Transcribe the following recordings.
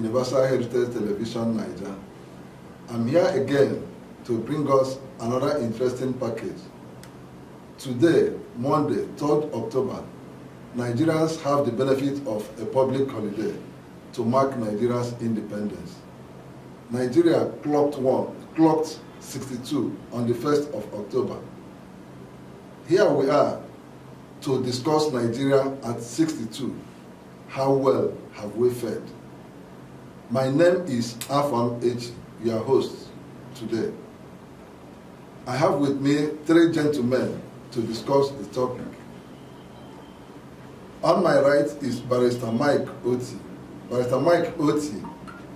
Universal Heritage Television Niger. I'm here again to bring us another interesting package. Today, Monday, 3rd October, Nigerians have the benefit of a public holiday to mark Nigeria's independence. Nigeria clocked 62 on the 1st of October. Here we are to discuss Nigeria at 62. How well have we fared? My name is Afam H, your host today. I have with me 3 gentlemen to discuss the topic. On my right is Barrister Mike Oti. Barrister Mike Oti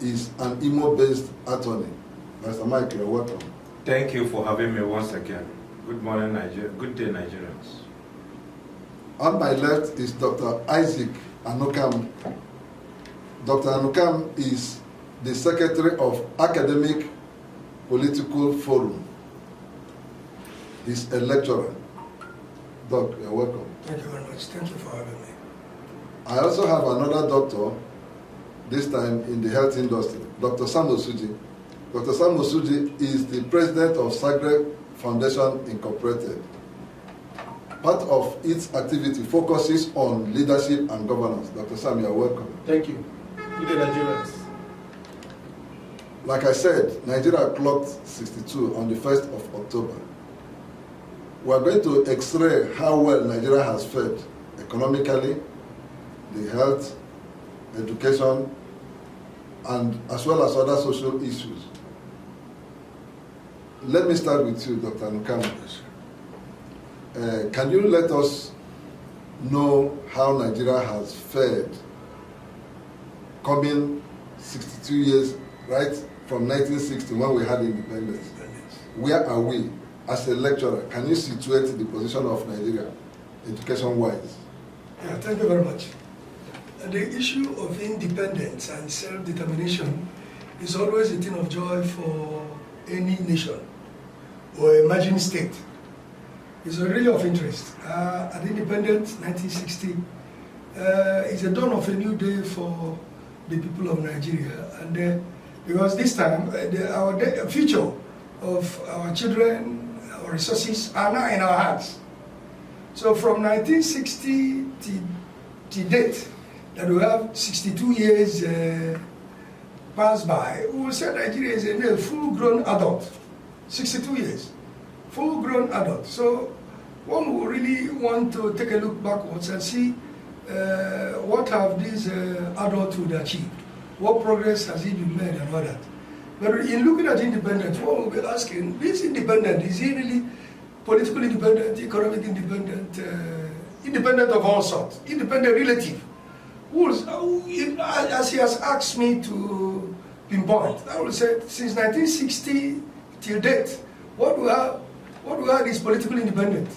is an Imo-based attorney. Barrister Mike, you're welcome. Thank you for having me once again. Good morning, Nigeria. Good day, Nigerians. On my left is Dr. Isaac Anukam. Dr. Anukam is the Secretary of Academic Political Forum. He's a lecturer. Doc, you're welcome. Thank you very much. Thank you for having me. I also have another doctor, this time in the health industry, Dr. Sam Osuji. Dr. Sam Osuji is the president of Sagre Foundation Incorporated. Part of its activity focuses on leadership and governance. Dr. Sam, you are welcome. Thank you. Good day, Nigerians. Like I said, Nigeria clocked 62 on the 1st of October. We are going to x-ray how well Nigeria has fared economically, the health, education, and as well as other social issues. Let me start with you, Dr. Nukam. Can you let us know how Nigeria has fared coming 62 years, right from 1960 when we had independence? Where are we as a lecturer? Can you situate the position of Nigeria education-wise? Yeah, thank you very much. The issue of independence and self-determination is always a thing of joy for any nation or emerging state. It's really of interest. At independence, 1960, is a dawn of a new day for the people of Nigeria. And because this time, the future of our children, our resources are now in our hands. So from 1960 to date, that we have 62 years passed by, we will say Nigeria is a full-grown adult. 62 years, full-grown adult. So one will really want to take a look backwards and see what have these adulthood achieved, what progress has it been made and all that. But in looking at independence, one will be asking, this independent, is it really political independent, economic independent, independent of all sorts, independent relative? As he has asked me to pinpoint, I will say since 1960 till date, what we have is political independent,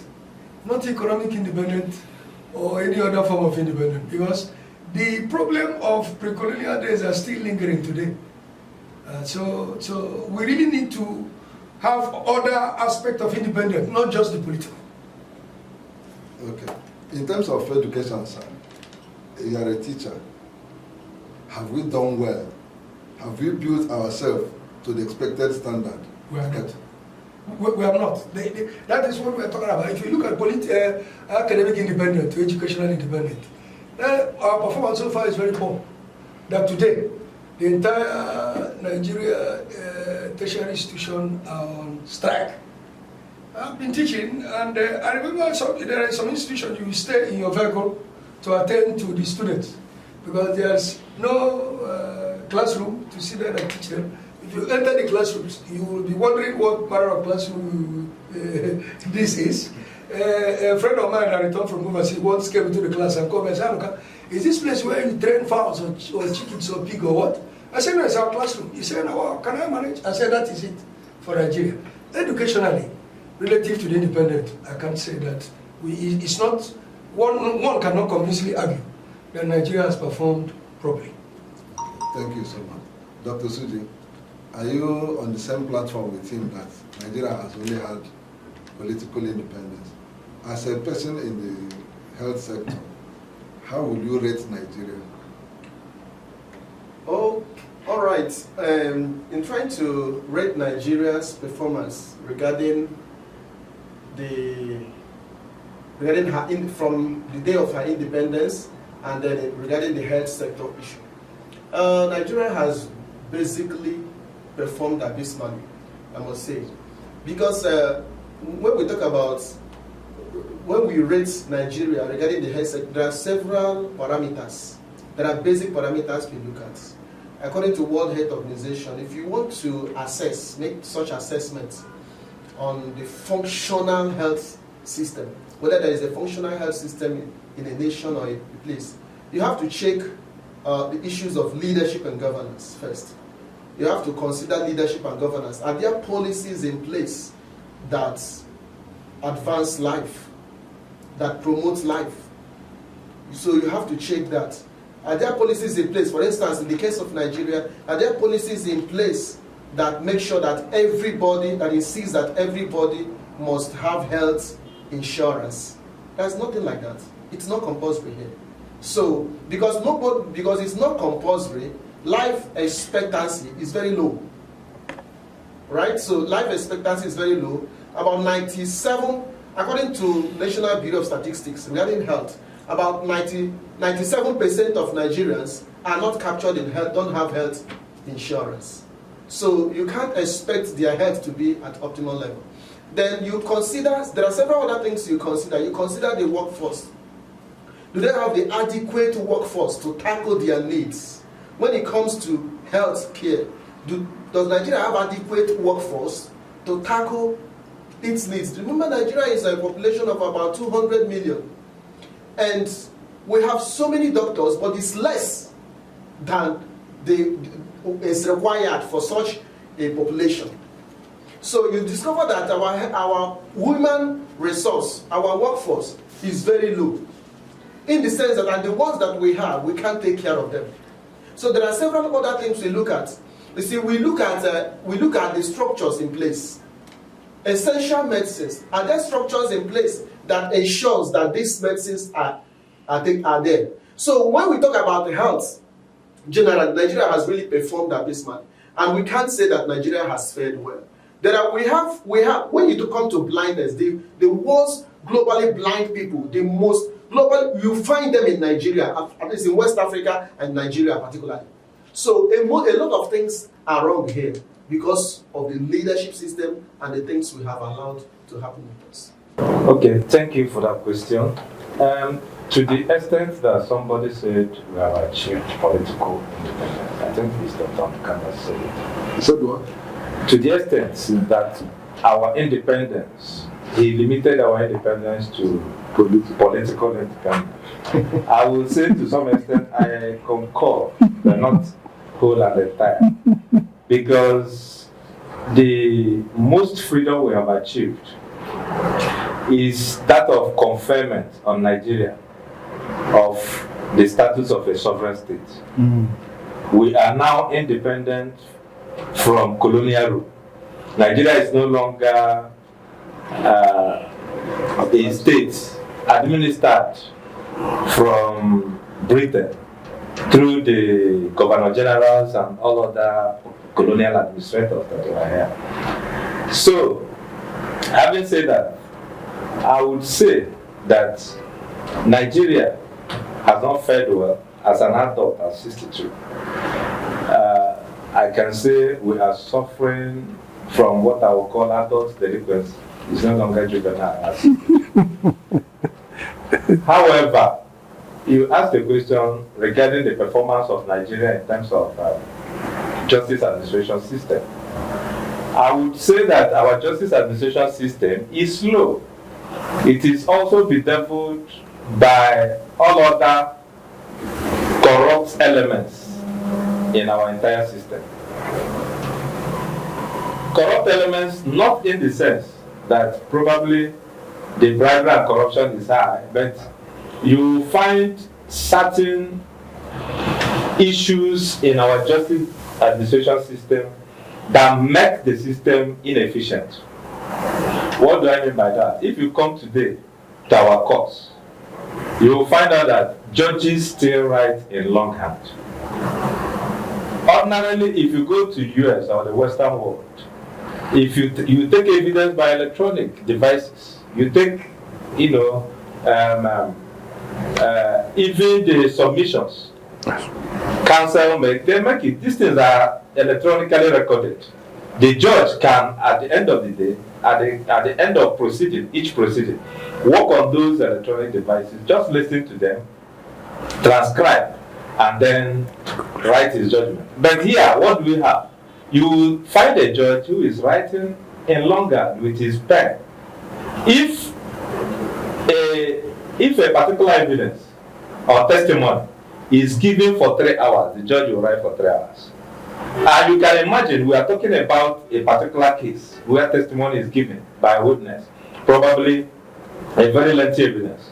not economic independent or any other form of independence, because the problem of pre-colonial days are still lingering today. So we really need to have other aspects of independence, not just the political. Okay. In terms of education, sir, you are a teacher. Have we done well? Have we built ourselves to the expected standard? We are not. We are not. That is what we are talking about. If you look at academic independence to educational independence, our performance so far is very poor. That today, the entire Nigeria tertiary institution are on strike. I've been teaching, and I remember there are some institutions you stay in your vehicle to attend to the students because there's no classroom to sit there and teach them. If you enter the classrooms, you will be wondering what manner of classroom this is. A friend of mine that returned from overseas once came into the class and called me and said, is this place where you train fowls or chickens or pig or what? I said, no, it's our classroom. He said, no, well, can I manage? I said, that is it for Nigeria. Educationally, relative to the independent, I can't say that. It's not, one cannot convincingly argue that Nigeria has performed properly. Thank you so much. Dr. Suji, are you on the same platform with him that Nigeria has only had political independence? As a person in the health sector, how would you rate Nigeria? Okay. All right. In trying to rate Nigeria's performance regarding from the day of her independence and then regarding the health sector issue, Nigeria has basically performed abysmally, I must say, because when we rate Nigeria regarding the health sector, there are several parameters. There are basic parameters we look at. According to World Health Organization, if you want to make such assessments on the functional health system, whether there is a functional health system in a nation or a place, you have to check the issues of leadership and governance first. You have to consider leadership and governance. Are there policies in place that advance life, that promote life? So you have to check that. Are there policies in place? For instance, in the case of Nigeria, are there policies in place that make sure that that insists that everybody must have health insurance? There's nothing like that. It's not compulsory here. So, because it's not compulsory, life expectancy is very low. Right? So life expectancy is very low. About 97, according to National Bureau of Statistics regarding health, about 97% of Nigerians are not captured in health, don't have health insurance. So you can't expect their health to be at optimal level. Then you consider, there are several other things you consider. You consider the workforce. Do they have the adequate workforce to tackle their needs? When it comes to health care, does Nigeria have adequate workforce to tackle its needs? Remember, Nigeria is a population of about 200 million. And we have so many doctors, but it's less than is required for such a population. So you discover that our human resource, our workforce, is very low. In the sense that, and the ones that we have, we can't take care of them. So there are several other things we look at. You see, we look at the structures in place. Essential medicines. Are there structures in place that ensures that these medicines are there? So when we talk about health, generally, Nigeria has really performed abysmally, and we can't say that Nigeria has fared well. We have when you come to blindness, the worst globally blind people, the most global, you find them in Nigeria, at least in West Africa and Nigeria particularly. So a lot of things are wrong here because of the leadership system and the things we have allowed to happen with us. Okay, thank you for that question. To the extent that somebody said we have achieved political independence, I think Mr. Tom Kama said it. He said what? To the extent that our independence, he limited our independence to political independence. I will say to some extent I concur, but not whole and entire. Because the most freedom we have achieved is that of conferment on Nigeria of the status of a sovereign state. We are now independent from colonial rule. Nigeria is no longer a state administered from Britain through the governor generals and all other colonial administrators that were here. So, having said that, I would say that Nigeria has not fared well as an adult at 62. I can say we are suffering from what I will call adult delinquency. It's no longer juvenile. However, you asked a question regarding the performance of Nigeria in terms of justice administration system. I would say that our justice administration system is slow. It is also bedeviled by all other corrupt elements in our entire system. Corrupt elements, not in the sense that probably the bribery and corruption is high, but you find certain issues in our justice administration system that make the system inefficient. What do I mean by that? If you come today to our courts, you will find out that judges still write in longhand. Ordinarily, if you go to US or the Western world, if you take evidence by electronic devices, you take, you know, even the submissions, counsel they make it. These things are electronically recorded. The judge can, at the end of the day, at the end of each proceeding, work on those electronic devices, just listen to them, transcribe, and then write his judgment. But here, what do we have? You find a judge who is writing in longhand with his pen. If a particular evidence or testimony is given for 3 hours, the judge will write for 3 hours. And you can imagine, we are talking about a particular case where testimony is given by a witness, probably a very lengthy evidence.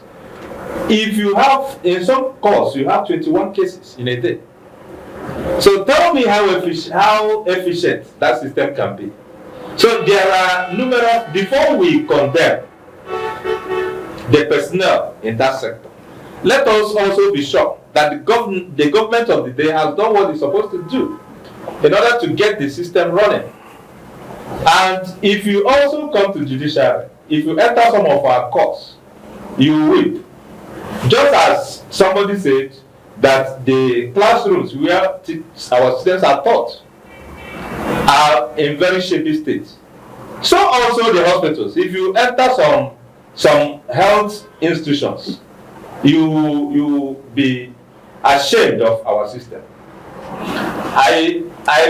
If you have, in some courts, you have 21 cases in a day. So tell me how efficient that system can be. So there are numerous, before we condemn the personnel in that sector, let us also be sure that the government of the day has done what it's supposed to do in order to get the system running. And if you also come to judiciary, if you enter some of our courts, you weep. Just as somebody said that the classrooms where our students are taught are in very shady states. So also the hospitals. If you enter some health institutions, you be ashamed of our system. I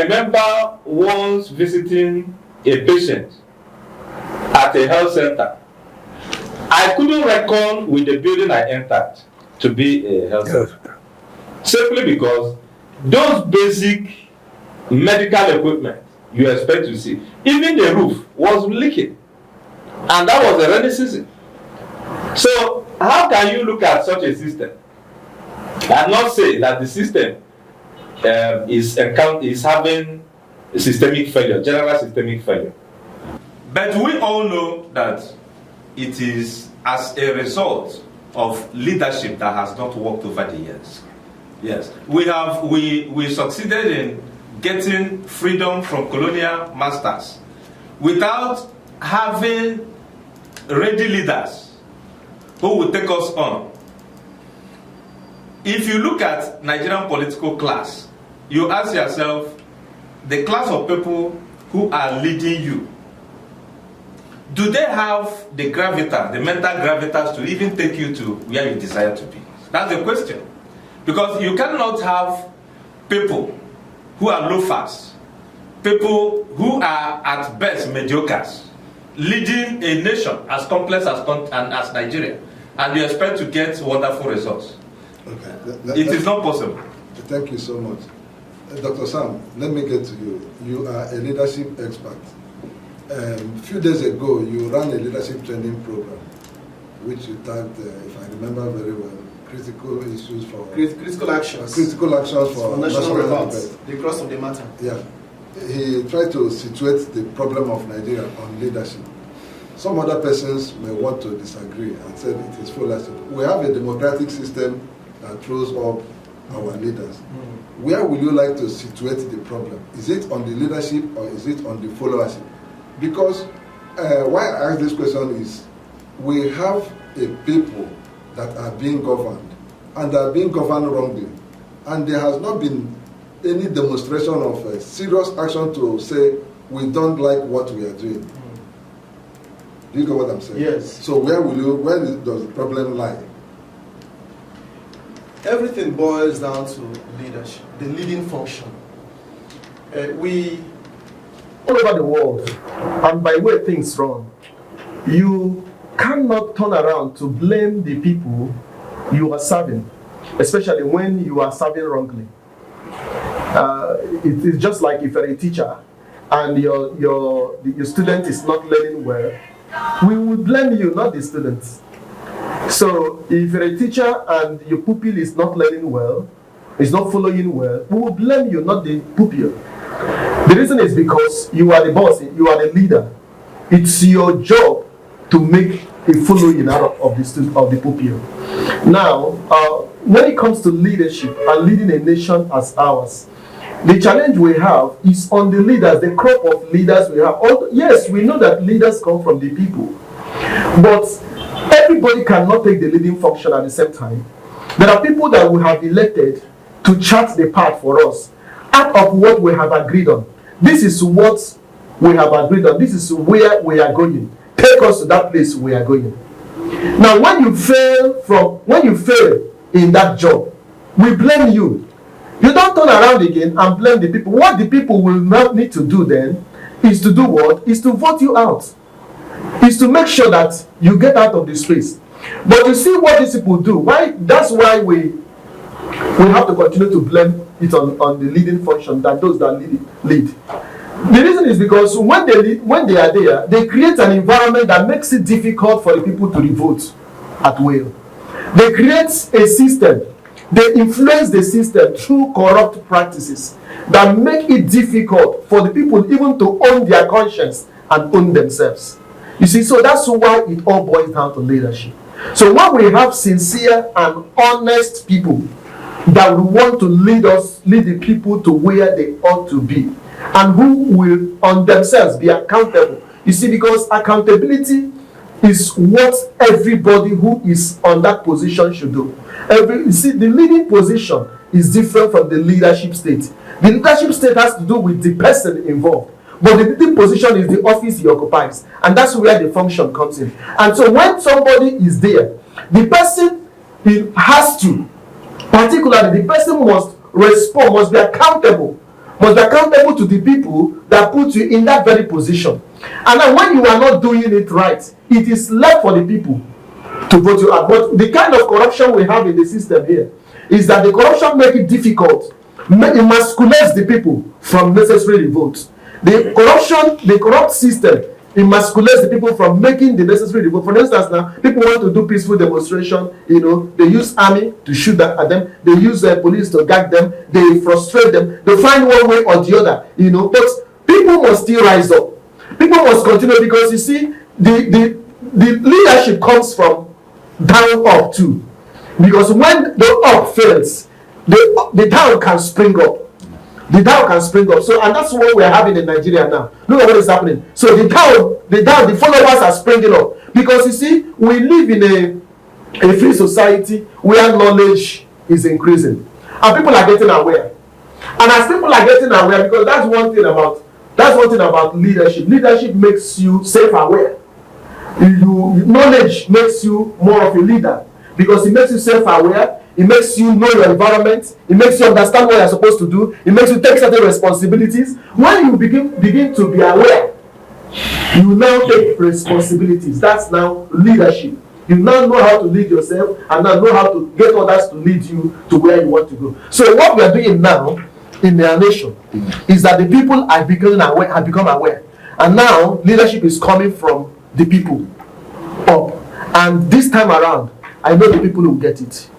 remember once visiting a patient at a health center. I couldn't reckon with the building I entered to be a health center. Simply because those basic medical equipment you expect to see, even the roof was leaking. And that was the rainy season. So how can you look at such a system and not say that the system is having a systemic failure, general systemic failure? But we all know that it is as a result of leadership that has not worked over the years. Yes, we succeeded in getting freedom from colonial masters without having ready leaders who will take us on. If you look at Nigerian political class, you ask yourself, the class of people who are leading you, do they have the gravitas, the mental gravitas to even take you to where you desire to be? That's the question. Because you cannot have people who are loafers, people who are at best mediocres, leading a nation as complex as Nigeria, and you expect to get wonderful results. Okay. It is not possible. Thank you so much. Dr. Sam, let me get to you. You are a leadership expert. A few days ago, you ran a leadership training program, which you tagged, if I remember very well, critical issues for... Critical actions. Critical actions for national revolts. The cross of the matter. Yeah. He tried to situate the problem of Nigeria on leadership. Some other persons may want to disagree and said it is foolish. We have a democratic system that throws up our leaders. Where would you like to situate the problem? Is it on the leadership or is it on the followership? Because why I ask this question is, we have a people that are being governed, and they are being governed wrongly. And there has not been any demonstration of serious action to say, we don't like what we are doing. Do you get what I'm saying? Yes. So where does the problem lie? Everything boils down to leadership, the leading function. All over the world, and by way things run, you cannot turn around to blame the people you are serving, especially when you are serving wrongly. It is just like if you're a teacher and your student is not learning well, we will blame you, not the students. So if you're a teacher and your pupil is not learning well, is not following well, we will blame you, not the pupil. The reason is because you are the boss, you are the leader. It's your job to make a following out of the pupil. Now, when it comes to leadership and leading a nation as ours, The challenge we have is on the leaders, the crop of leaders we have. Yes, we know that leaders come from the people, but everybody cannot take the leading function at the same time. There are people that we have elected to chart the path for us out of what we have agreed on. This is what we have agreed on. This is where we are going. Take us to that place we are going. Now, when you fail in that job, we blame you. You don't turn around again and blame the people. What the people will not need to do then is to do what? Is to vote you out. Is to make sure that you get out of the space. But you see what these people do. That's why we have to continue to blame it on the leading function than those that lead. The reason is because when they are there, they create an environment that makes it difficult for the people to revote at will. They create a system. They influence the system through corrupt practices that make it difficult for the people even to own their conscience and own themselves. You see, so that's why it all boils down to leadership. So when we have sincere and honest people that will want to lead the people to where they ought to be, and who will on themselves be accountable. You see, because accountability is what everybody who is on that position should do. You see, the leading position is different from the leadership state. The leadership state has to do with the person involved. But the leading position is the office he occupies. And that's where the function comes in. And so when somebody is there, the person has to, particularly the person must respond, must be accountable to the people that put you in that very position. And then when you are not doing it right, it is left for the people to vote you out. But the kind of corruption we have in the system here is that the corruption makes it difficult. It emasculates the people from necessary votes. The corrupt system emasculates the people from making the necessary vote. For instance, now people want to do peaceful demonstration. They use army to shoot at them. They use police to gag them. They frustrate them. They find one way or the other. But people must still rise up. People must continue, because you see, the leadership comes from down up too. Because when the up fails, the down can spring up. The down can spring up. So, and that's what we're having in Nigeria now. Look at what is happening. So the followers are springing up. Because you see, we live in a free society where knowledge is increasing. And people are getting aware. And as people are getting aware, because that's one thing about leadership. Leadership makes you self-aware. Knowledge makes you more of a leader. Because it makes you self-aware. It makes you know your environment. It makes you understand what you're supposed to do. It makes you take certain responsibilities. When you begin to be aware, you now take responsibilities. That's now leadership. You now know how to lead yourself, and now know how to get others to lead you to where you want to go. So what we are doing now in our nation is that the people have become aware. And now leadership is coming from the people up. And this time around, I know the people will get it.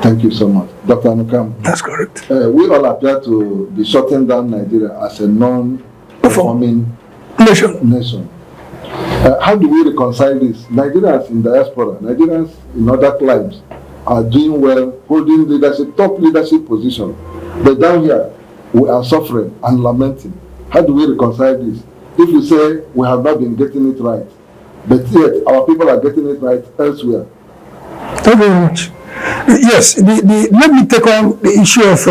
Thank you so much. Dr. Anukam. That's correct. We all appear to be shutting down Nigeria as a non-performing nation. How do we reconcile this? Nigerians in diaspora, Nigerians in other climes are doing well, holding top leadership position. But down here, we are suffering and lamenting. How do we reconcile this? If you say we have not been getting it right, but yet our people are getting it right elsewhere. Thank you very much. Yes, let me take on the issue of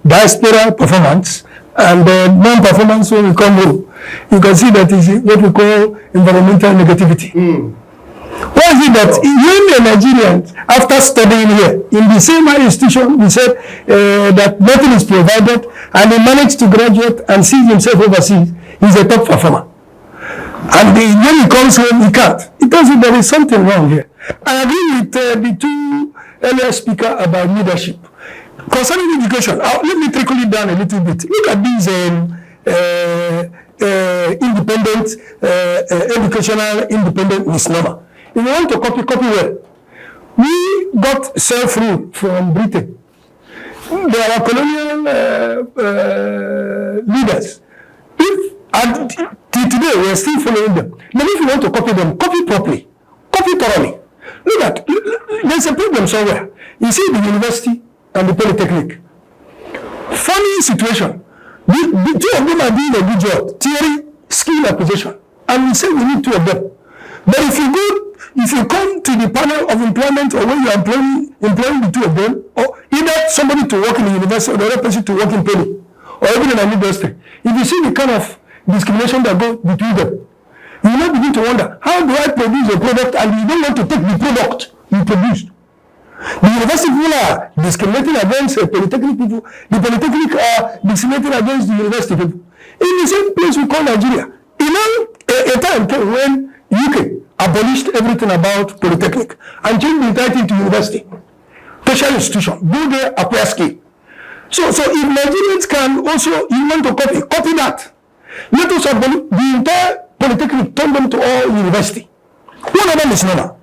diaspora performance and non-performance when we come home. You can see that is what we call environmental negativity. Why is it that you Nigerians, after studying here, in the same institution, we said that nothing is provided, and he managed to graduate and see himself overseas, he's a top performer. And when he comes home, he can't. It tells you there is something wrong here. I agree with the two earlier speakers about leadership. Concerning education, let me trickle it down a little bit. Look at these independent, educational independent misnomer. If you want to copy well, we got self-rule from Britain. There are colonial leaders. Till today, we are still following them. But if you want to copy them, copy properly, copy thoroughly. Look at, there's a problem somewhere. You see the university and the polytechnic. Funny situation. The two of them are doing a good job, theory, skill acquisition, and we say we need two of them. But if you come to the panel of employment, or when you are employing the two of them, or either somebody to work in the university or the other person to work in Peli, or even in an industry, if you see the kind of discrimination that goes between them, you will now begin to wonder, how do I produce a product and you don't want to take the product you produced? The university people are discriminating against polytechnic people. The polytechnic are discriminating against the university people. In the same place we call Nigeria. A time came when UK abolished everything about polytechnic and changed the entire thing to university. Tertiary institution. Go there, acquire skill. So if Nigerians can also, you want to copy that. Let us abolish the entire polytechnic, turn them to all university. One of them is normal.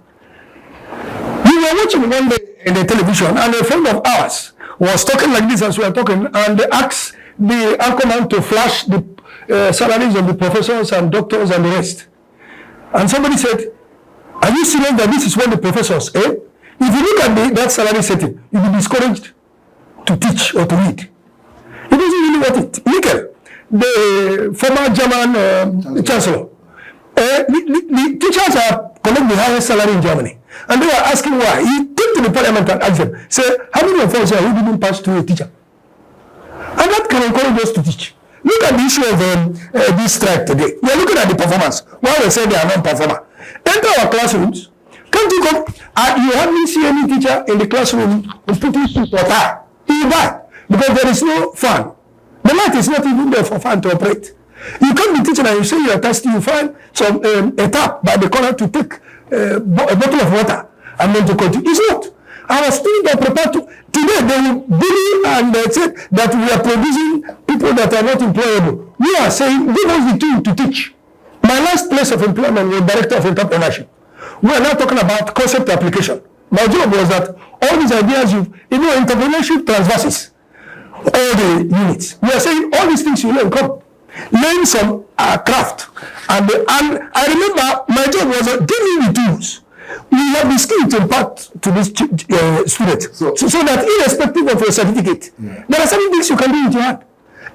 We were watching one day in the television, and a friend of ours was talking like this as we were talking, and they asked the anchorman to flash the salaries of the professors and doctors and the rest. And somebody said, are you serious that this is what the professors, eh? If you look at that salary setting, you'll be discouraged to teach or to read. It doesn't really worth it. Nickel, the former German chancellor, the teachers are collecting the highest salary in Germany. And they were asking why. He came to the parliament and asked them, say, how many of us here who didn't pass through a teacher? And that can encourage us to teach. Look at the issue of this strike today. We are looking at the performance. Why they say they are non-performer. Enter our classrooms. Can't you come? You haven't seen any teacher in the classroom who's putting suit or tie. He will die because there is no fan. The light is not even there for fan to operate. You come to teaching and you say you are thirsty, you find some a tap by the corner to take a bottle of water and then to continue. It's not. Our students are prepared to. Today they will bully and say that we are producing people that are not employable. We are saying, give us the tool to teach. My last place of employment was director of entrepreneurship. We are now talking about concept application. My job was that all these ideas, entrepreneurship transverses all the units. We are saying all these things you learn, come. Learn some craft. And I remember my job was give me the tools. We have the skill to impart to this student. So that irrespective of your certificate, there are certain things you can do with your hand.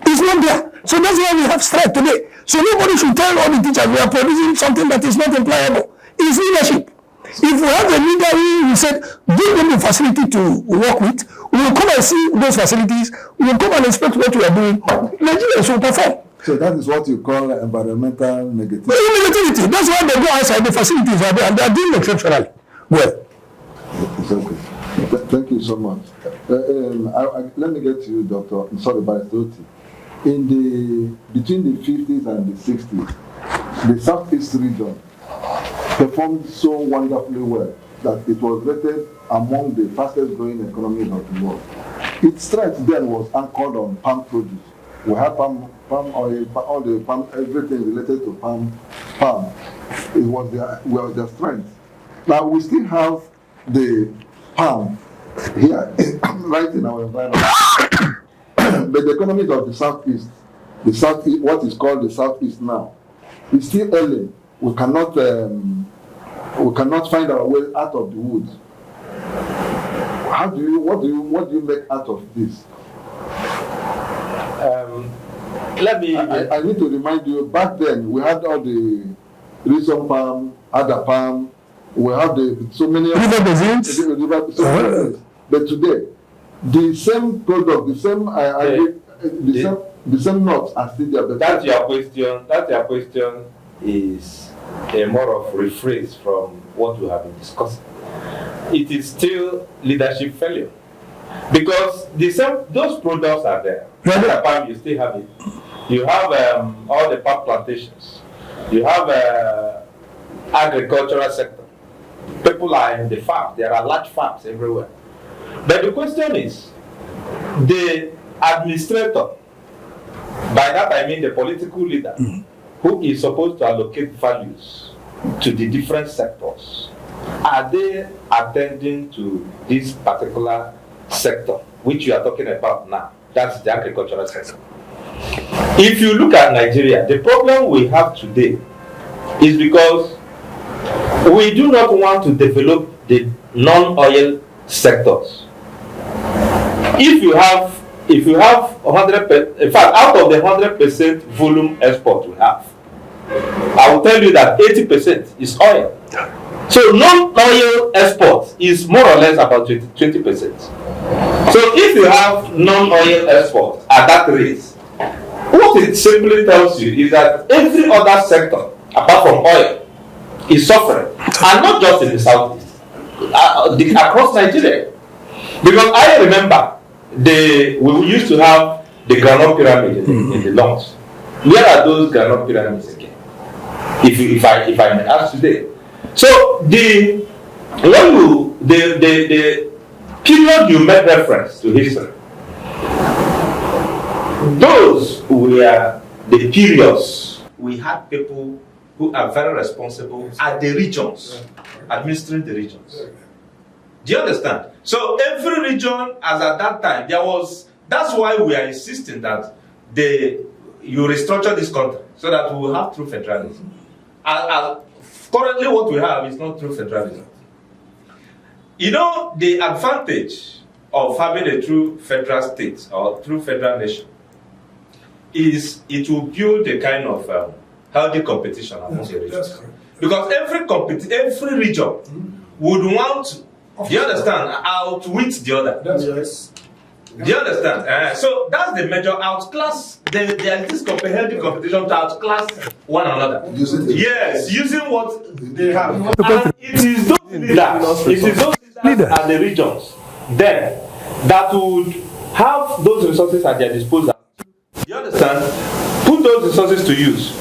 It's not there. So that's why we have strike today. So nobody should tell all the teachers we are producing something that is not employable. It's leadership. If we have a leader who said, give them the facility to work with, we will come and see those facilities, we will come and inspect what we are doing, Nigerians will perform. So that is what you call environmental negativity. Negativity. That's why they go outside, the facilities are there, and they are doing exceptionally well. It's okay. Thank you so much. Let me get to you, Dr. Baristoti. Between the 50s and the 60s, the Southeast region performed so wonderfully well that it was rated among the fastest growing economies of the world. Its strength then was anchored on palm produce. We had palm oil, all the palm, everything related to palm. It was their strength. Now we still have the palm here, right in our environment. But the economies of the Southeast, what is called the Southeast now, is still ailing. We cannot find our way out of the woods. What do you make out of this? I need to remind you, back then we had all the reason palm, other palm, we have so many river basins. But today, the same product, the same nuts are still there. But That's your question is a more of rephrase from what we have been discussing. It is still leadership failure. Because those products are there. The palm, you still have it. You have all the palm plantations. You have agricultural sector. People are in the farm. There are large farms everywhere. But the question is, the administrator, by that I mean the political leader, who is supposed to allocate values to the different sectors, are they attending to this particular sector, which you are talking about now? That's the agricultural sector. If you look at Nigeria, the problem we have today is because we do not want to develop the non-oil sectors. If you have if you have 100%, in fact, out of the 100% volume export we have, I will tell you that 80% is oil. So non-oil export is more or less about 20%. So if you have non-oil export at that rate, what it simply tells you is that every other sector apart from oil is suffering, and not just in the southeast, across Nigeria. Because I remember we used to have the groundnut pyramid in the north. Where are those groundnut pyramids again? If I may ask today. So the period you made reference to history, those were the periods we had people who are very responsible at the regions, administering the regions. Do you understand? So every region, as at that time, that's why we are insisting that you restructure this country so that we will have true federalism. Currently what we have is not true federalism. You know, the advantage of having a true federal state or true federal nation is it will build a kind of healthy competition among the regions. Because every region would want to, do you understand, outwit the other. Yes. Do you understand? So that's the major outclass. There is this healthy competition to outclass one another. Using what they have. And it is those leaders and the regions then that would have those resources at their disposal. Do you understand? Put those resources to use.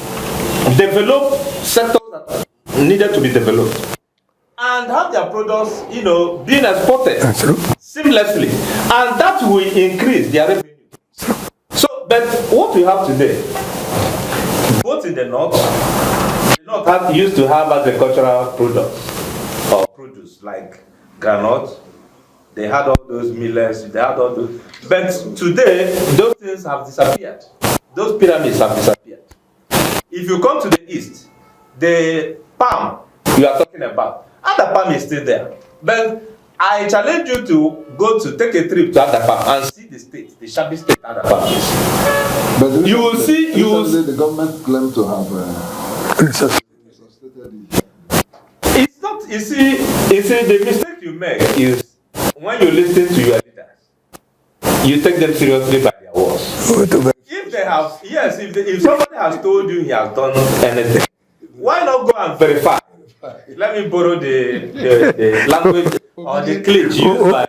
Develop sectors that needed to be developed. And have their products, being exported seamlessly. And that will increase their revenue. But what we have today, both in the north used to have agricultural products or produce like granite. They had all those millets, they had all those. But today, those things have disappeared. Those pyramids have disappeared. If you come to the east, the palm you are talking about, Adapam is still there. But I challenge you to take a trip to Adapam and see the state, the shabby state Adapam is. But you will see. The government claimed to have. It's not. You see, the mistake you make is when you listen to your leaders, you take them seriously by their words. If they have, if somebody has told you he has done anything, why not go and verify? Let me borrow the language or the cliché used by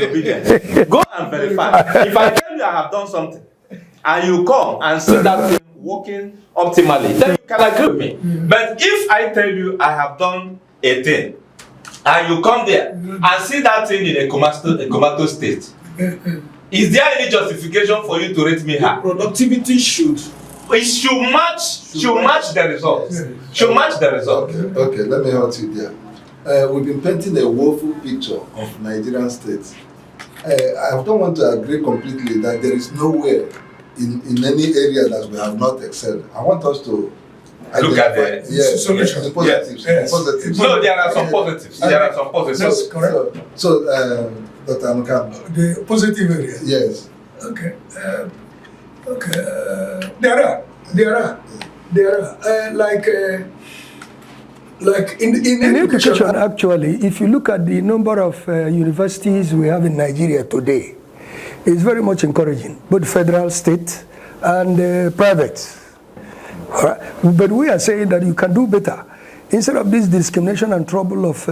obedience. Go and verify. If I tell you I have done something, and you come and see that thing working optimally, then you can agree with me. But if I tell you I have done a thing, and you come there and see that thing in a comatose state, is there any justification for you to rate me high? Productivity should match the result. Should match the result. Okay, let me help you there. We've been painting a woeful picture of Nigerian states. I don't want to agree completely that there is nowhere in any area that we have not excelled. I want us to look at the solution. The positives. Yes. Positives. No, there are some positives. That's correct. So, Dr. Anukan. The positive area. Yes. Okay. There are. Like in education, actually, if you look at the number of universities we have in Nigeria today, it's very much encouraging, both federal, state, and private. All right? But we are saying that you can do better. Instead of this discrimination and trouble of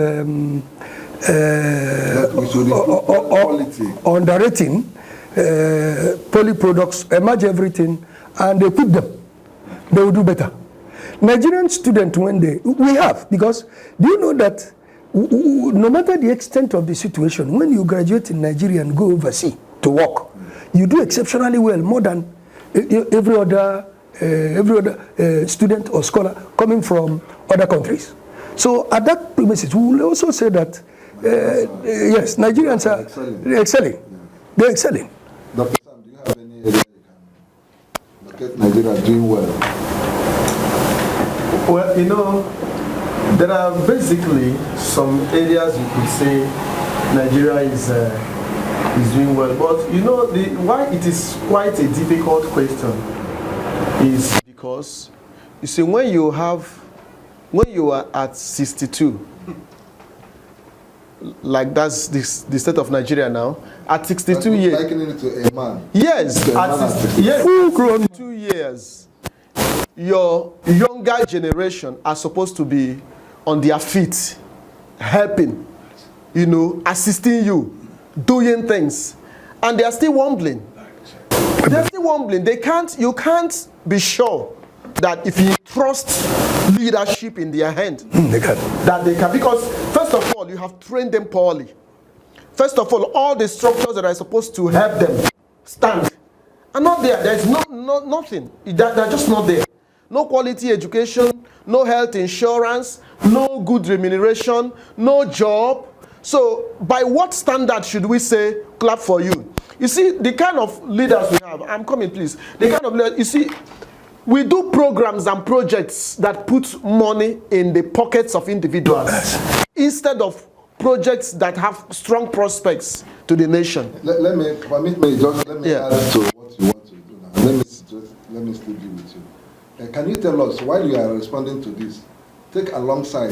underrating poly products, emerge everything, and equip them, they will do better. Nigerian students, because do you know that no matter the extent of the situation, when you graduate in Nigeria and go overseas to work, you do exceptionally well, more than every other student or scholar coming from other countries. So at that premises, we will also say that yes, Nigerians are excelling. Yeah. They're excelling. Dr. Sam, do you have any area you can locate Nigeria doing well? Well, there are basically some areas you could say Nigeria is is doing well. But you know, why it is quite a difficult question is because, you see, when you are at 62, like that's the state of Nigeria now, at 62 years. Likening it to a man. Yes, at 62 years, your younger generation are supposed to be on their feet, helping, you know, assisting you, doing things, and they are still wobbling. They're still wobbling. You can't be sure that if you trust leadership in their hand, that they can. Because first of all, you have trained them poorly. First of all the structures that are supposed to help them stand are not there. There's nothing. They're just not there. No quality education, no health insurance, no good remuneration, no job. So by what standard should we say clap for you? You see, the kind of leaders we have, I'm coming please, the kind of leaders, you see, we do programs and projects that put money in the pockets of individuals instead of projects that have strong prospects to the nation. Let me add to what you want to do now. Let me still be with you. Can you tell us, while you are responding to this, take alongside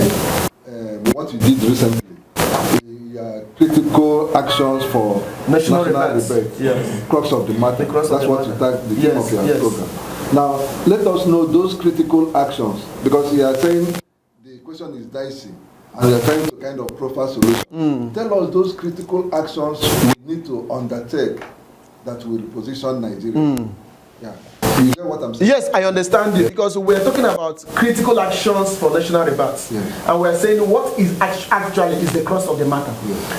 what you did recently, the critical actions for national debate, yes. crux of the matter. That's what you tagged the theme of your program. Now, let us know those critical actions, because you are saying the question is dicey, and you are trying to kind of profile solution. Tell us those critical actions we need to undertake that will reposition Nigeria. Yeah. You get what I'm saying? Yes, I understand you, because we're talking about critical actions for national debates, and we're saying what is actually is the crux of the matter.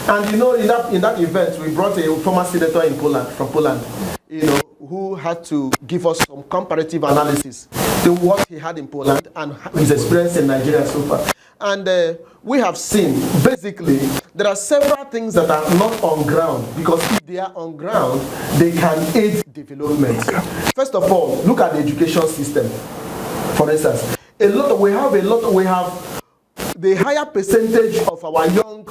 And you know, in that event, we brought a former senator from Poland, you know, who had to give us some comparative analysis to what he had in Poland and his experience in Nigeria so far. And we have seen, basically, there are several things that are not on ground, because if they are on ground, they can aid development. First of all, look at the education system. For instance, we have the higher percentage of our young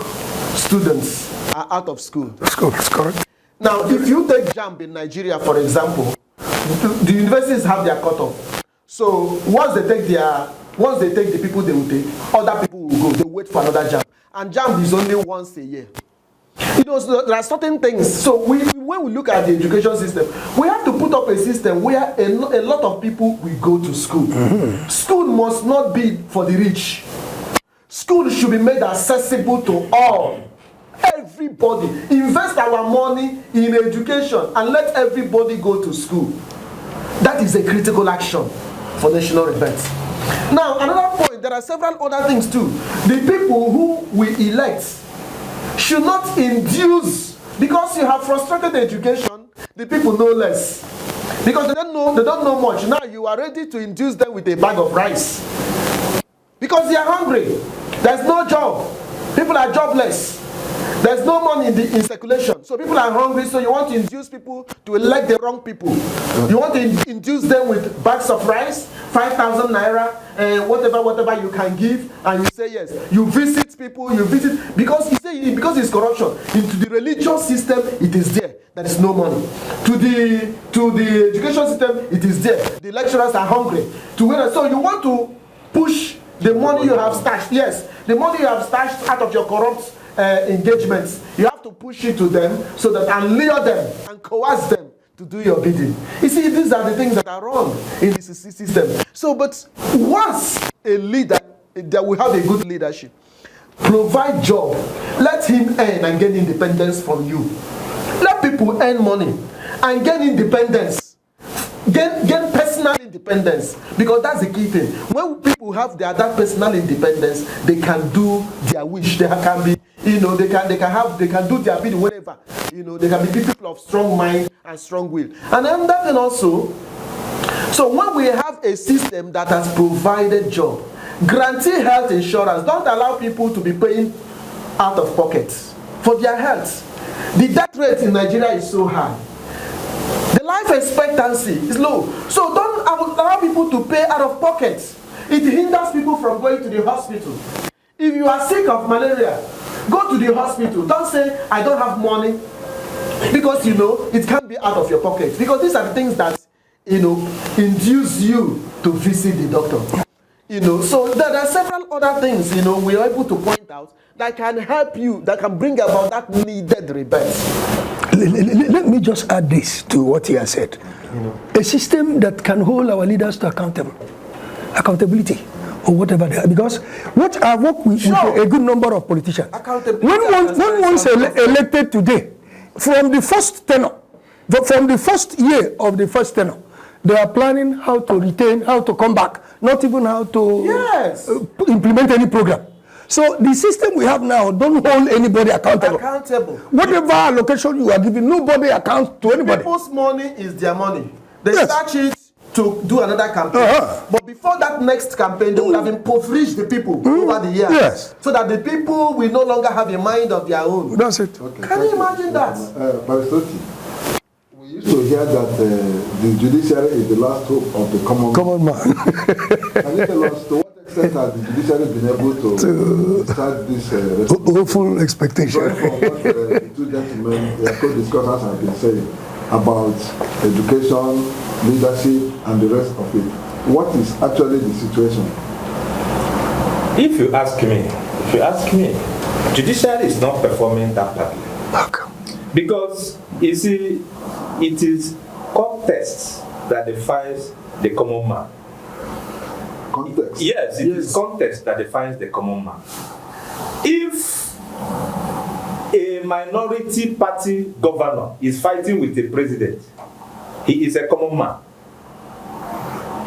students are out of school. That's correct. Now, if you take JAMB in Nigeria, for example, the universities have their cutoff. So once they take the people they will take, other people will go. They wait for another JAMB. And JAMB is only once a year. You know, so there are certain things. So when we look at the education system, we have to put up a system where a lot of people will go to school. School must not be for the rich. School should be made accessible to all. Everybody. Invest our money in education and let everybody go to school. That is a critical action for national events. Now, another point, there are several other things too. The people who we elect should not induce, because you have frustrated education, the people know less. Because they don't know much. Now you are ready to induce them with a bag of rice. Because they are hungry. There's no job. People are jobless. There's no money in circulation. So people are hungry, so you want to induce people to elect the wrong people. You want to induce them with bags of rice, 5,000 naira, whatever you can give, and you say yes. You visit people, because it's corruption. Into the religious system, it is there. There is no money. To the education system, it is there. The lecturers are hungry. So you want to push the money you have stashed. Yes, the money you have stashed out of your corrupt engagements, you have to push it to them so that and lure them and coerce them to do your bidding. You see, these are the things that are wrong in the system. So, but once a leader that will have a good leadership, provide job, let him earn and gain independence from you. Let people earn money and gain independence. Gain personal independence, because that's the key thing. When people have that personal independence, they can do their wish. They can be, you know, they can do their bid wherever. You know, they can be people of strong mind and strong will. And then that thing also. So when we have a system that has provided job, guarantee health insurance, don't allow people to be paying out of pocket for their health. The death rate in Nigeria is so high. The life expectancy is low. So don't allow people to pay out of pocket. It hinders people from going to the hospital. If you are sick of malaria, go to the hospital. Don't say, I don't have money Because, it can't be out of your pocket. Because these are the things that, induce you to visit the doctor. So there are several other things, we are able to point out that can help you, that can bring about that needed rebirth. Let me just add this to what he has said. A system that can hold our leaders to accountability, or whatever they are. Because what I work with a good number of politicians. When one's elected today, from the first tenure, from the first year of the first tenure, they are planning how to retain, how to come back, not even how to implement any program. So the system we have now don't hold anybody accountable. Whatever allocation you are giving, nobody accounts to anybody. People's money is their money. They start it to do another campaign. But before that next campaign, they would have impoverished the people over the years. So that the people will no longer have a mind of their own. That's it. Can you imagine that? We used to hear that the judiciary is the last hope of the common man. Can you tell us to what extent has the judiciary been able to start this hopeful expectation? From what the two gentlemen, their co-discussers have been saying about education, leadership, and the rest of it. What is actually the situation? If you ask me, judiciary is not performing that badly. Because, you see, it is context that defines the common man. Context? Yes, it is context that defines the common man. If a minority party governor is fighting with the president, he is a common man.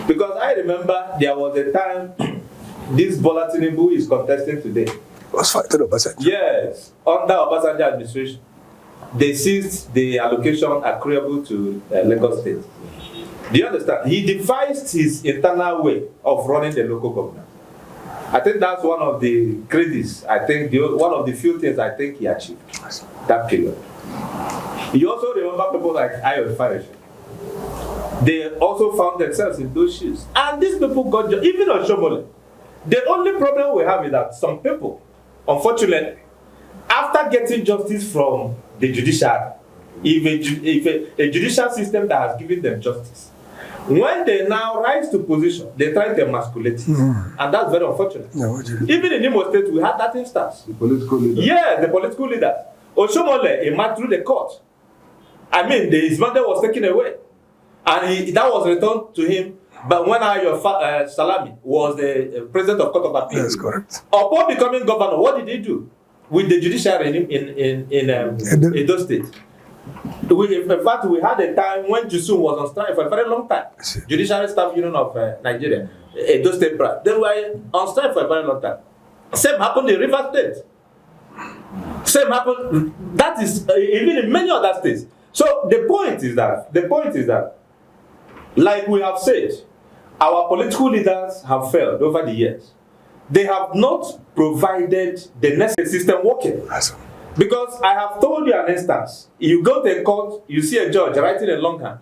Because I remember there was a time this Bola Tinubu is contesting today. Was fighting Obasanjo. Yes, under Obasanjo administration, they seized the allocation accruable to Lagos State. Do you understand? He devised his internal way of running the local government. I think that's one of the credits. I think one of the few things I think he achieved that period. You also remember people like Ayo Farish. They also found themselves in those shoes, and these people got even on Shomole. The only problem we have is that some people, unfortunately, after getting justice from the judiciary, if a judicial system that has given them justice, when they now rise to position, they try to emasculate it. And that's very unfortunate. Even in Imo State, we had that instance. The political leader. Yeah, the political leader. Oshomole, he marched through the court. I mean, his mandate was taken away. And that was returned to him. But when Ayo Salami was the president of Court of Appeal, That's correct. Upon becoming governor, what did he do with the judiciary in Edo State? In fact, we had a time when Jusun was on strike for a very long time. Judiciary Staff Union of Nigeria, Edo State branch. They were on strike for a very long time. Same happened in River State. Same happened. That is even in many other states. So the point is that, like we have said, our political leaders have failed over the years. They have not provided the necessary system working. Because I have told you an instance. You go to a court, you see a judge writing a long hand.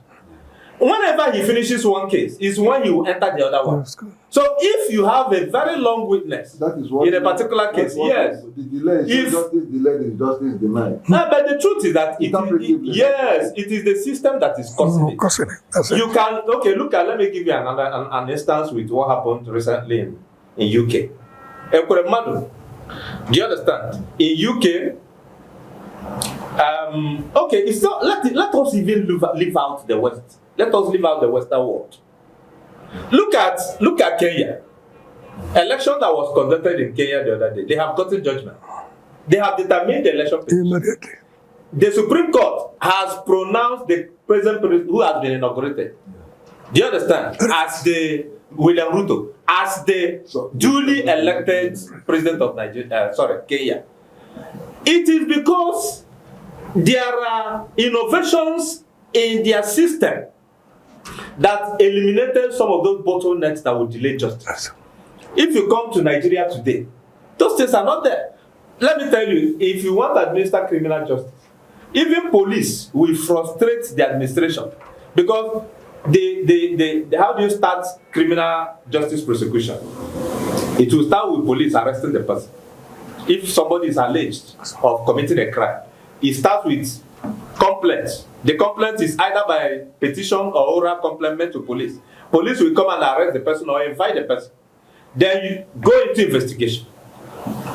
Whenever he finishes one case, is when you enter the other one. So if you have a very long witness in a particular case, yes. The delay is justice delayed is justice denied. But the truth is that it is the system that is causing it. You can, let me give you an instance with what happened recently in UK. Do you understand? In UK, it's not, let us even leave out the West. Let us leave out the Western world. Look at Kenya. Election that was conducted in Kenya the other day, they have gotten judgment. They have determined the election immediately. The Supreme Court has pronounced the president who has been inaugurated. Do you understand? As the William Ruto, as the duly elected president of Kenya. It is because there are innovations in their system that eliminated some of those bottlenecks that would delay justice. If you come to Nigeria today, those things are not there. Let me tell you, if you want to administer criminal justice, even police will frustrate the administration because how do you start criminal justice prosecution? It will start with police arresting the person. If somebody is alleged of committing a crime, it starts with complaint. The complaint is either by petition or oral complaint made to police. Police will come and arrest the person or invite the person. Then you go into investigation.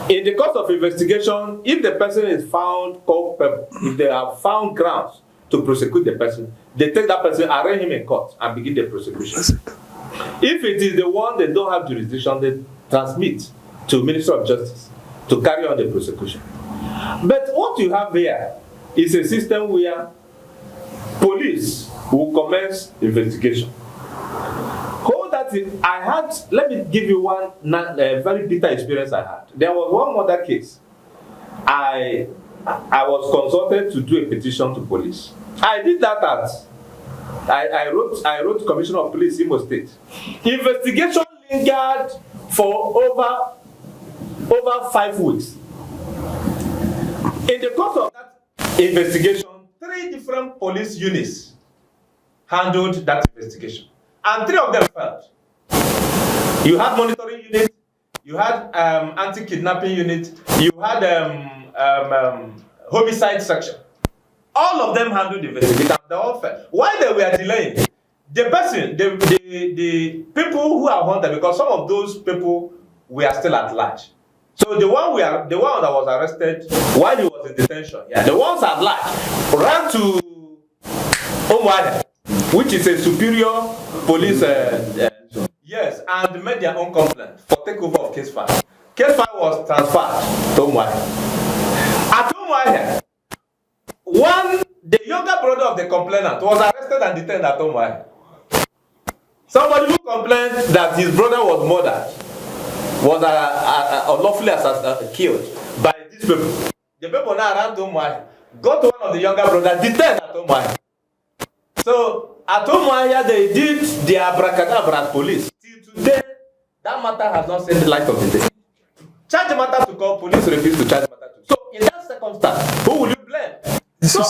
In the course of investigation, if the person is found culpable, if they have found grounds to prosecute the person, they take that person, arraign him in court, and begin the prosecution. If it is the one they don't have jurisdiction, they transmit to Ministry of Justice to carry on the prosecution. But what you have here is a system where police will commence investigation. Hold that in, let me give you one very bitter experience I had. There was one murder case. I was consulted to do a petition to police. I did that I wrote to Commissioner of Police Imo State. Investigation lingered for over 5 weeks. In the course of that investigation, 3 different police units handled that investigation, and 3 of them failed. You had monitoring unit, you had anti-kidnapping unit, you had homicide section. All of them handled the investigation. They all failed. While they were delaying, the people who are wanted, because some of those people were still at large. So the one that was arrested while he was in detention, the ones at large ran to Omwade, which is a superior police, and made their own complaint for takeover of case file. Case file was transferred to Omwade. At Omwade, the younger brother of the complainant was arrested and detained at Omwade. Somebody who complained that his brother was murdered, was unlawfully killed by these people. The people now ran to Omwade, got to one of the younger brothers, detained at Omwade. So at Omwade they did the abracadabra police. Till today, that matter has not seen the light of the day. Charge the matter to call, police refuse to charge the matter to. So in that circumstance, who will you blame? So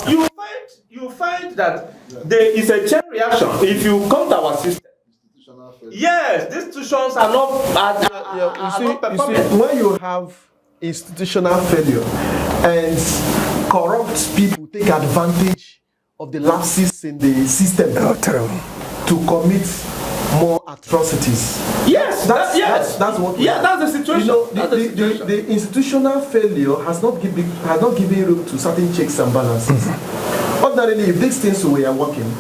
you find that there is a chain reaction if you come to our system. Yes, these institutions are not performing. You see, when you have institutional failure and corrupt people take advantage of the lapses in the system to commit more atrocities. Yes, that's what. That's the situation. You know, the institutional failure has not given room to certain checks and balances. Ordinarily, if these things were working,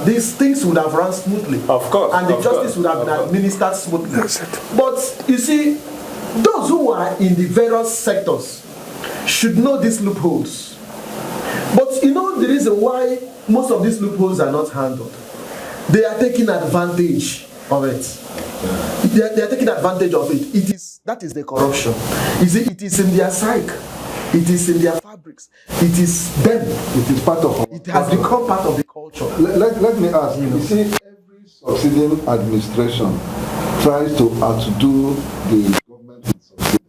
these things would have run smoothly. Of course. And the justice would have been administered smoothly. But you see, those who are in the various sectors should know these loopholes. But you know the reason why most of these loopholes are not handled? They are taking advantage of it. They are taking advantage of it. That is the corruption. It is in their psyche. It is in their fabrics. It is them. It is part of. It has become part of the culture. Let me ask you. You see, every succeeding administration tries to outdo the government it succeeded,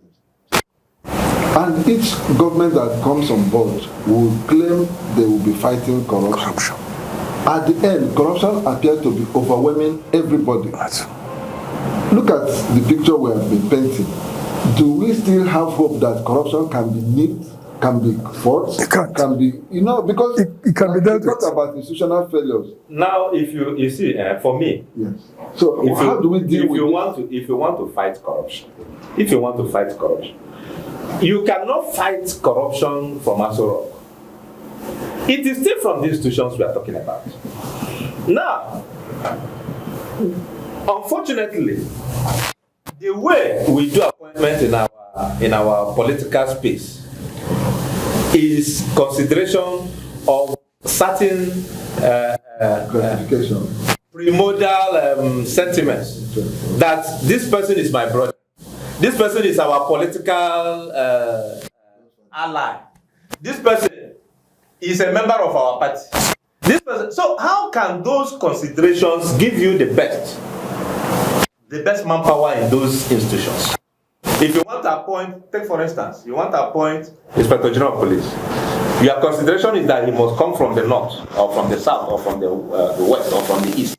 and each government that comes on board will claim they will be fighting corruption. At the end, corruption appears to be overwhelming everybody. Look at the picture we have been painting. Do we still have hope that corruption can be nipped, can be fought? It can't. Can be, because it can be dealt with. Talk about institutional failures. Now, if you see, for me, yes. So how do we deal with it? If you want to fight corruption, you cannot fight corruption from Aso Rock. It is still from the institutions we are talking about. Now, unfortunately, the way we do appointment in our political space is consideration of certain primordial sentiments that this person is my brother, this person is our political ally, this person is a member of our party. This person. So how can those considerations give you the best manpower in those institutions? If you want to appoint, take for instance, you want to appoint Inspector General of Police. Your consideration is that he must come from the north, or from the south, or from the west, or from the east.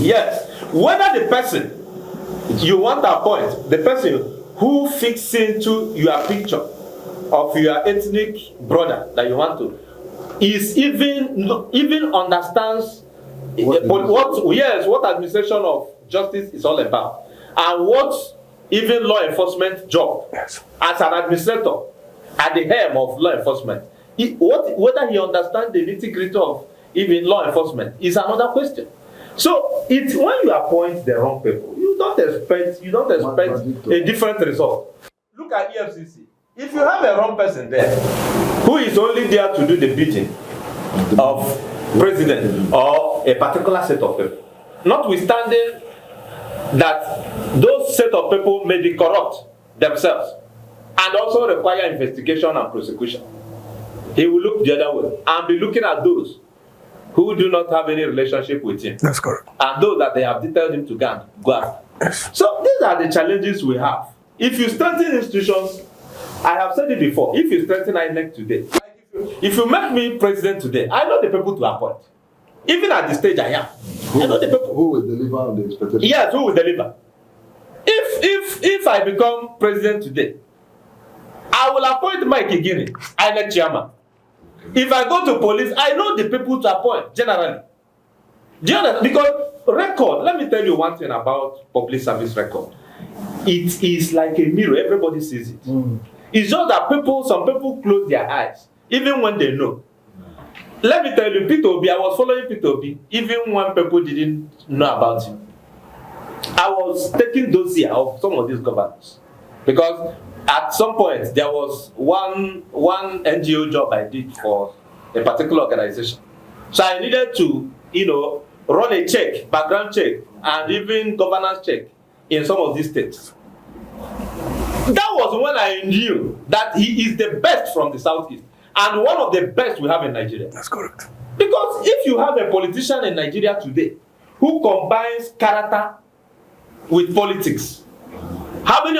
Yes. Whether the person you want to appoint, the person who fits into your picture, of your ethnic brother that you want to is even understands what administration of justice is all about, and what even law enforcement job as an administrator at the helm of law enforcement. Whether he understands the nitty-gritty of even law enforcement is another question. So when you appoint the wrong people, you don't expect a different result. Look at EFCC. If you have a wrong person there, who is only there to do the bidding of president or a particular set of people, notwithstanding that those set of people may be corrupt themselves and also require investigation and prosecution, he will look the other way and be looking at those who do not have any relationship with him. That's correct. And those that they have detailed him to go after. Yes. So these are the challenges we have. If you strengthen institutions, I have said it before, if you strengthen INEC today, if you make me president today, I know the people to appoint. Even at the stage I am. I know the people. Who will deliver on the expectation? Yes, who will deliver. If I become president today, I will appoint Mike Igini, INEC chairman. If I go to police, I know the people to appoint, generally. Do you understand? Because record, let me tell you one thing about public service record. It is like a mirror, everybody sees it. It's just that some people close their eyes, even when they know. Let me tell you, Peter Obi, I was following Peter Obi, even when people didn't know about him. I was taking dossier of some of these governors. Because at some point, there was one NGO job I did for a particular organization. So I needed to, run a check, background check, and even governance check in some of these states. That was when I knew that he is the best from the Southeast, and one of the best we have in Nigeria. That's correct. Because if you have a politician in Nigeria today who combines character with politics, how many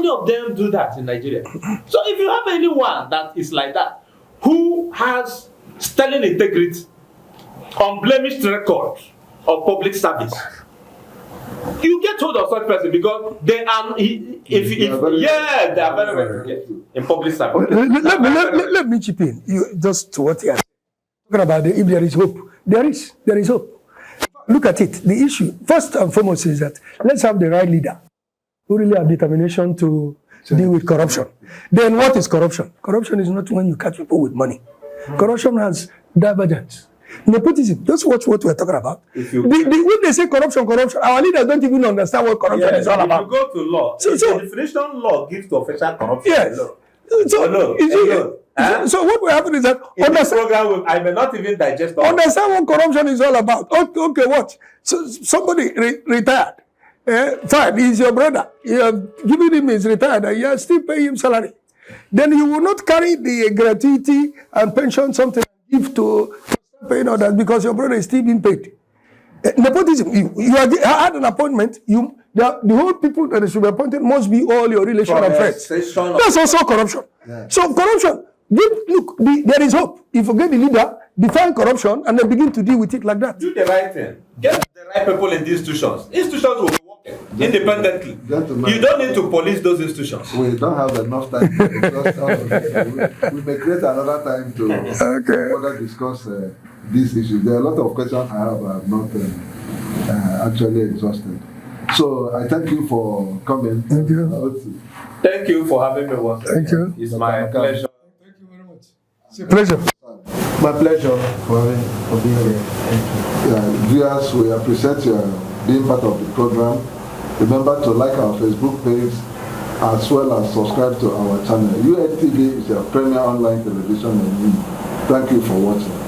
of them do that in Nigeria? So if you have anyone that is like that, who has sterling integrity, unblemished record of public service, you get hold of such person because they are they are very well to in public service. Let me chip in. Just to what you are talking about, if there is hope, there is hope. Look at it. The issue, first and foremost, is that let's have the right leader who really have determination to deal with corruption. Then what is corruption? Corruption is not when you catch people with money. Corruption has divergence. Nepotism. Just watch what we're talking about. When they say corruption, our leaders don't even understand what corruption is all about. If you go to law, the definition law gives to official corruption. Yes. So what will happen is that in this program, I may not even digest all. Understand what corruption is all about. Okay, what? So somebody retired. Fine, he's your brother. You have given him his retired and you are still paying him salary. Then you will not carry the gratuity and pension something and give to paying others because your brother is still being paid. Nepotism. You had an appointment. The whole people that should be appointed must be all your relation and friends. That's also corruption. Yeah. So corruption. There is hope. If you get the leader, define corruption, and then begin to deal with it like that. Do the right thing. Get the right people in the institutions. Institutions will be working independently. You don't need to police those institutions. We don't have enough time. We may create another time to further discuss these issues. There are a lot of questions I have not actually exhausted. So I thank you for coming. Thank you. Thank you for having me once again. Thank you. It's my pleasure. Thank you very much. It's a pleasure. My pleasure for being here. Thank you. Viewers, we appreciate your being part of the program. Remember to like our Facebook page as well as subscribe to our channel. UATV is your premier online television. Thank you for watching.